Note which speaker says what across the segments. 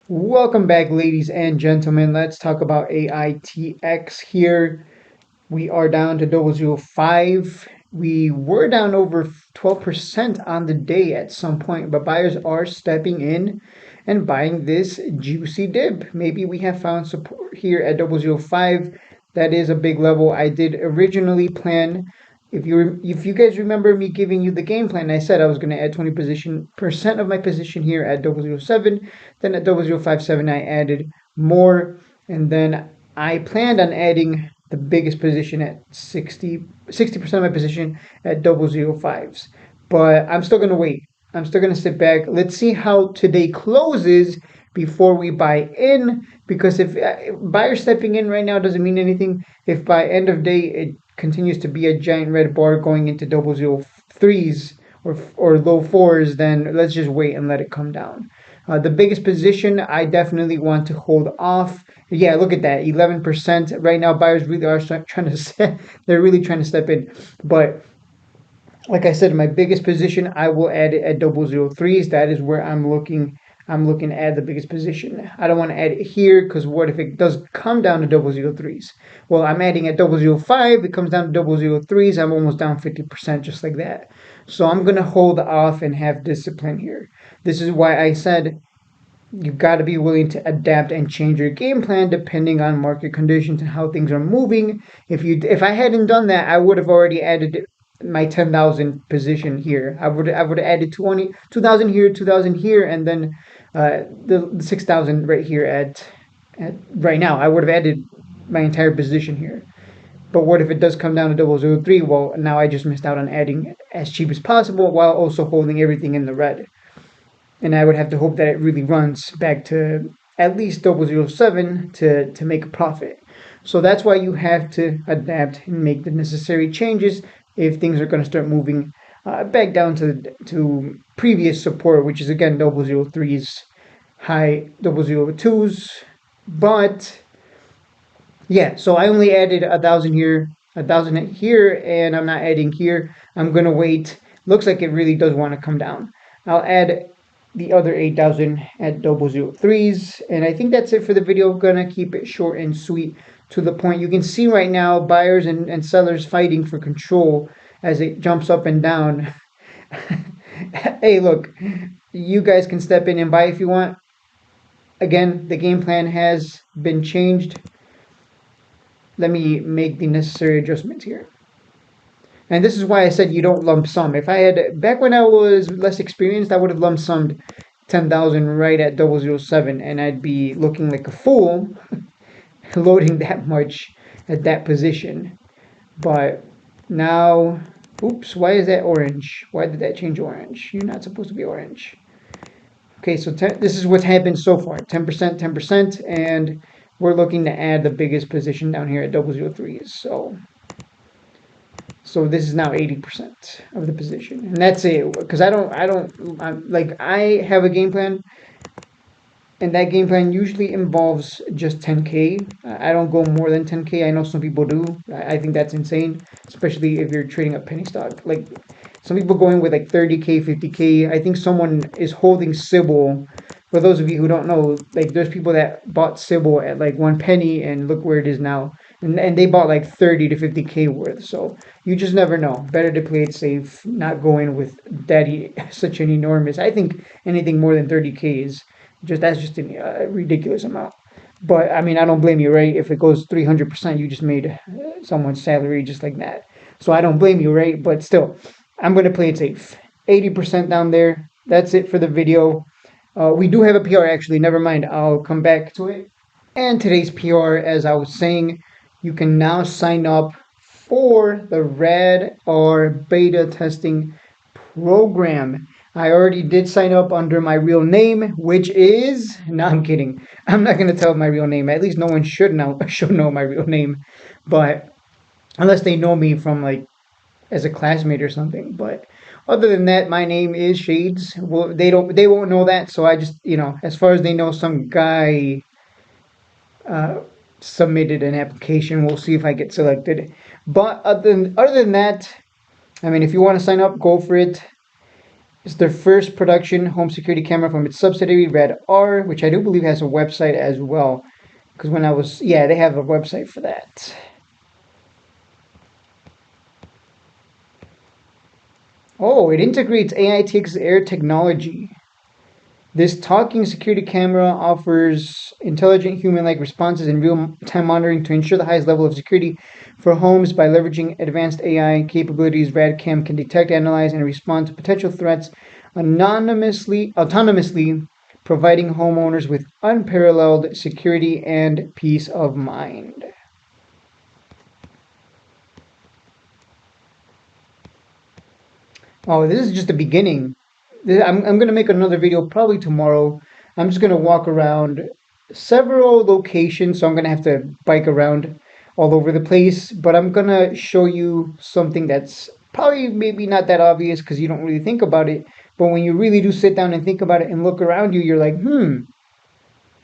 Speaker 1: Welcome back, ladies and gentlemen. Let's talk about Aitx here. We are down to 005. We were down over 12% on the day at some point, but buyers are stepping in and buying this juicy dip. Maybe we have found support here at 005. That is a big level. I did originally plan. If you guys remember me giving you the game plan, I said I was going to add 20% of my position here at 007. Then at 057 I added more, and then I planned on adding the biggest position at 60% of my position at 005s. But I'm still gonna wait. I'm still gonna sit back. Let's see how today closes before we buy in. Because if buyer stepping in right now doesn't mean anything, if by end of day it continues to be a giant red bar going into 003s or low fours, then let's just wait and let it come down. The biggest position I definitely want to hold off. Yeah, look at that, 11% right now. Buyers really are trying to they're really trying to step in. But like I said, my biggest position I will add it at 003s. That is where I'm looking. I'm looking to add the biggest position. I don't want to add it here because what if it does come down to 003s? Well, I'm adding at 005. It comes down to 003s. I'm almost down 50% just like that. So I'm going to hold off and have discipline here. This is why I said you've got to be willing to adapt and change your game plan depending on market conditions and how things are moving. If I hadn't done that, I would have already added my 10,000 position here. I would have added 2,000 here, 2,000 here, and then the 6,000 right here at right now. I would have added my entire position here. But what if it does come down to 003? Well, now I just missed out on adding as cheap as possible while also holding everything in the red, and I would have to hope that it really runs back to at least 007 to make a profit. So that's why you have to adapt and make the necessary changes if things are going to start moving back down to previous support, which is again 003's high 002's. But yeah, so I only added 1,000 here, 1,000 here, and I'm not adding here. I'm gonna wait. Looks like it really does want to come down. I'll add the other 8,000 at 003s, and I think that's it for the video. Gonna keep it short and sweet to the point. You can see right now buyers and sellers fighting for control as it jumps up and down. Hey, look, you guys can step in and buy if you want. Again, the game plan has been changed. Let me make the necessary adjustments here. And this is why I said you don't lump sum. If I had, back when I was less experienced, I would have lump summed 10,000 right at 007, and I'd be looking like a fool loading that much at that position. But now, oops, why is that orange? Why did that change orange? You're not supposed to be orange. Okay, so this is what's happened so far, 10%, 10%, and we're looking to add the biggest position down here at 003s. So this is now 80% of the position, and that's it. Because I have a game plan, and that game plan usually involves just 10K. I don't go more than 10K. I know some people do. I think that's insane, especially if you're trading a penny stock. Like some people going with like 30K, 50K. I think someone is holding Sybil. For those of you who don't know, like there's people that bought Sybil at like 1 penny, and look where it is now. And they bought like 30 to 50K worth. So you just never know. Better to play it safe, not go in with daddy such an enormous. I think anything more than 30K is that's just a ridiculous amount. But I mean, I don't blame you, right? If it goes 300%, you just made someone's salary just like that. So I don't blame you, right? But still, I'm going to play it safe. 80% down there. That's it for the video. We do have a PR actually. Never mind. I'll come back to it. And today's PR, as I was saying, you can now sign up for the Radr beta testing program. I already did sign up under my real name, which is no, I'm kidding. I'm not gonna tell my real name. At least no one should know my real name, but unless they know me from like as a classmate or something. But other than that, my name is Shades. Well, they won't know that, so I just as far as they know, some guy uh, submitted an application. We'll see if I get selected. But other than that, I mean, if you want to sign up, go for it. It's their first production home security camera from its subsidiary Radr, which I do believe has a website as well. Because when I was, yeah, they have a website for that. Oh, it integrates Aitx air technology. This talking security camera offers intelligent human-like responses and real-time monitoring to ensure the highest level of security for homes by leveraging advanced AI capabilities. RadCam can detect, analyze, and respond to potential threats autonomously, providing homeowners with unparalleled security and peace of mind. Oh, this is just the beginning. I'm going to make another video probably tomorrow. I'm just going to walk around several locations, so I'm going to have to bike around all over the place. But I'm going to show you something that's probably maybe not that obvious because you don't really think about it. But when you really do sit down and think about it and look around you, you're like,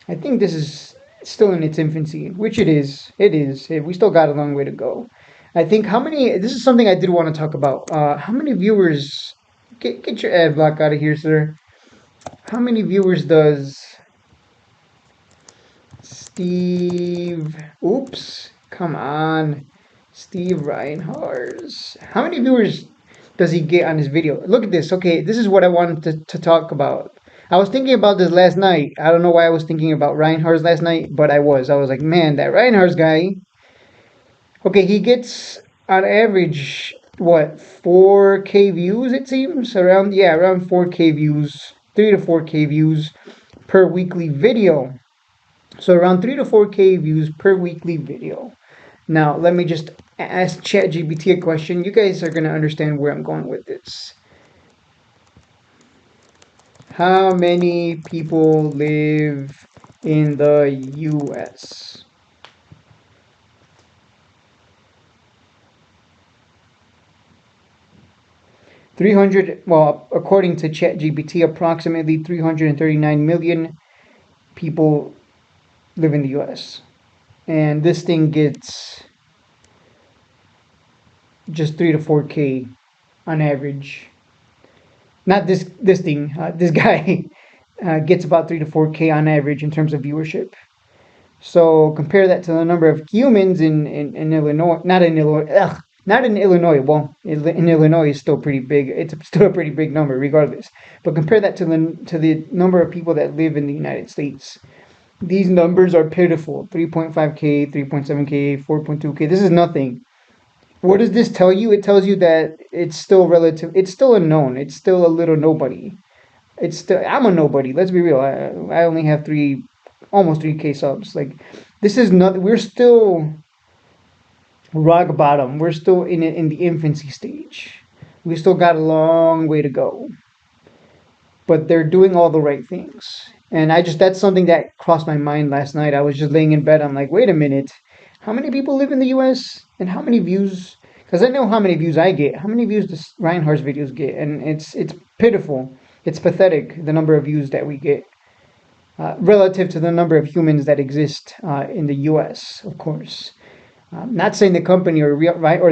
Speaker 1: I think this is still in its infancy, which it is. It is. We still got a long way to go. I think how many. This is something I did want to talk about. How many viewers? Get your ad block out of here, sir. How many viewers does Steve? Oops! Come on, Steve Reinhardt. How many viewers does he get on his video? Look at this. Okay, this is what I wanted to talk about. I was thinking about this last night. I don't know why I was thinking about Reinhardt last night, but I was. I was like, man, that Reinhardt guy. Okay, he gets on average what 4K views? It seems around 4K views, 3 to 4K views per weekly video. So around 3 to 4K views per weekly video. Now, let me just ask ChatGPT a question. You guys are going to understand where I'm going with this. How many people live in the US? 300, well, according to ChatGPT, approximately 339 million people live in the US. And this thing gets just 3 to 4K on average. Not this thing. This guy gets about 3 to 4K on average in terms of viewership. So compare that to the number of humans in Illinois. Not in Illinois. Well, in Illinois is still pretty big. It's still a pretty big number, regardless. But compare that to the number of people that live in the United States. These numbers are pitiful. 3.5K, 3.7K, 4.2K. This is nothing. What does this tell you? It tells you that it's still relative. It's still unknown. It's still a little nobody. It's still I'm a nobody. Let's be real. I only have almost 3K subs. Like this is not. We're still rock bottom. We're still in the infancy stage. We still got a long way to go. But they're doing all the right things. And that's something that crossed my mind last night. I was just laying in bed. I'm like, wait a minute. How many people live in the US? And how many views? Because I know how many views I get. How many views does Reinhardt's videos get? And it's pitiful. It's pathetic, the number of views that we get. Relative to the number of humans that exist in the US, of course. I'm not saying the company or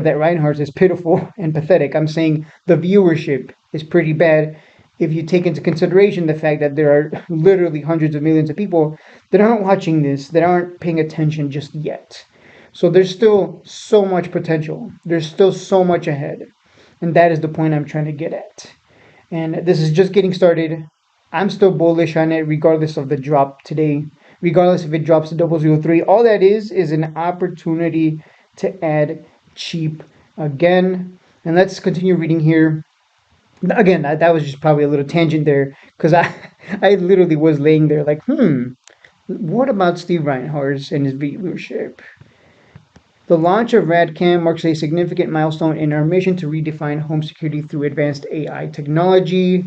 Speaker 1: that Reinhardt is pitiful and pathetic. I'm saying the viewership is pretty bad if you take into consideration the fact that there are literally hundreds of millions of people that aren't watching this, that aren't paying attention just yet. So there's still so much potential. There's still so much ahead. And that is the point I'm trying to get at. And this is just getting started. I'm still bullish on it regardless of the drop today. Regardless if it drops to 003, all that is an opportunity to add cheap again. And let's continue reading here. Again, that was just probably a little tangent there because I literally was laying there like, what about Steve Reinhardt and his viewership? The launch of RadCam marks a significant milestone in our mission to redefine home security through advanced AI technology.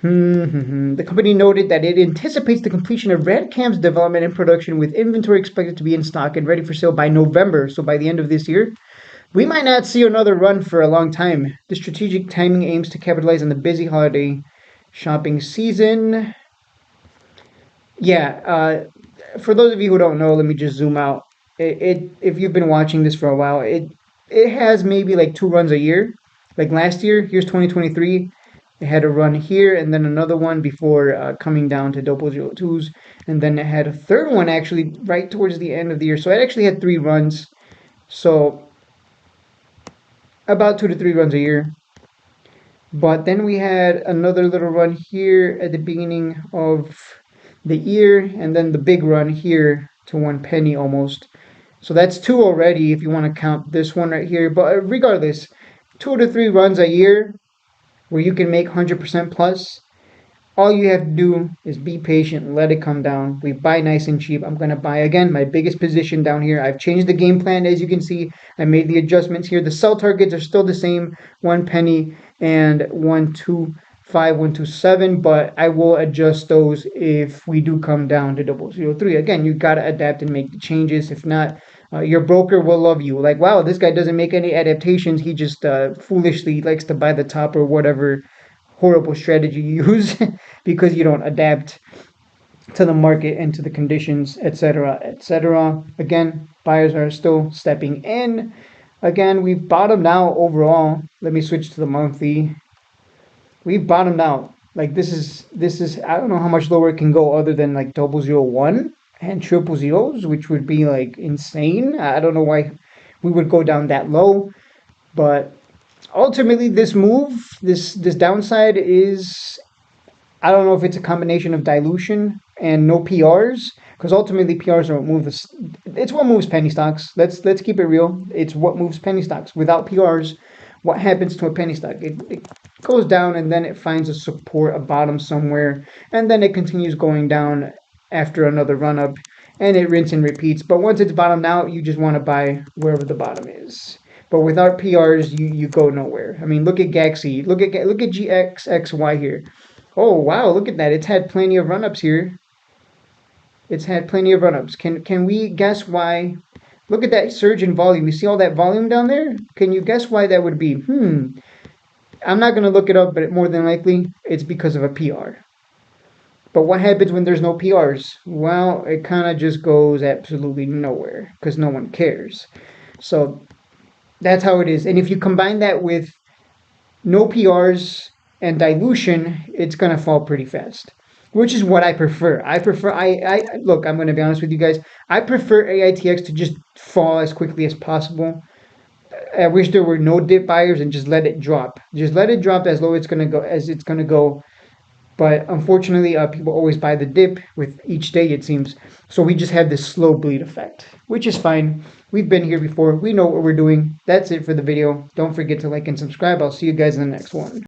Speaker 1: The company noted that it anticipates the completion of RadCam's development and production with inventory expected to be in stock and ready for sale by November, so by the end of this year. We might not see another run for a long time. The strategic timing aims to capitalize on the busy holiday shopping season. Yeah, for those of you who don't know, let me just zoom out. If you've been watching this for a while, it has maybe like 2 runs a year, Like last year, here's 2023. It had a run here and then another one before coming down to 002s. And then it had a third one actually right towards the end of the year. So it actually had 3 runs. So about 2 to 3 runs a year. But then we had another little run here at the beginning of the year, and then the big run here to 1 penny almost. So that's two already if you want to count this one right here. But regardless, 2 to 3 runs a year where you can make 100% plus. All you have to do is be patient and let it come down. We buy nice and cheap. I'm going to buy again my biggest position down here. I've changed the game plan as you can see. I made the adjustments here. The sell targets are still the same, 1 penny and 125, 127, but I will adjust those if we do come down to 003. Again, you got to adapt and make the changes. If not, your broker will love you. Like, wow, this guy doesn't make any adaptations. He just foolishly likes to buy the top or whatever horrible strategy you use because you don't adapt to the market and to the conditions, etc., etc. Again, buyers are still stepping in. Again, we've bottomed out overall. Let me switch to the monthly. We've bottomed out. Like this is I don't know how much lower it can go other than like 001 and triple zeros, which would be like insane. I don't know why we would go down that low, but ultimately this move, this downside is, I don't know if it's a combination of dilution and no PRs, because ultimately PRs are what move this. It's what moves penny stocks. Let's keep it real. It's what moves penny stocks. Without PRs, what happens to a penny stock? It goes down and then it finds a support, a bottom somewhere, and then it continues going down after another run up, and it rinse and repeats. But once it's bottomed out, you just want to buy wherever the bottom is. But without PRs, you go nowhere. I mean, look at Gaxi. Look at GXXY here. Oh wow, look at that. It's had plenty of run-ups here. It's had plenty of run-ups. Can we guess why? Look at that surge in volume. You see all that volume down there? Can you guess why that would be? I'm not going to look it up, but more than likely it's because of a PR. But what happens when there's no PRs? Well, it kind of just goes absolutely nowhere because no one cares. So that's how it is. And if you combine that with no PRs and dilution, it's going to fall pretty fast, which is what I prefer. I look, I'm going to be honest with you guys. I prefer AITX to just fall as quickly as possible. I wish there were no dip buyers and just let it drop. Just let it drop as low as it's going to go. But unfortunately, people always buy the dip with each day, it seems. So we just have this slow bleed effect, which is fine. We've been here before. We know what we're doing. That's it for the video. Don't forget to like and subscribe. I'll see you guys in the next one.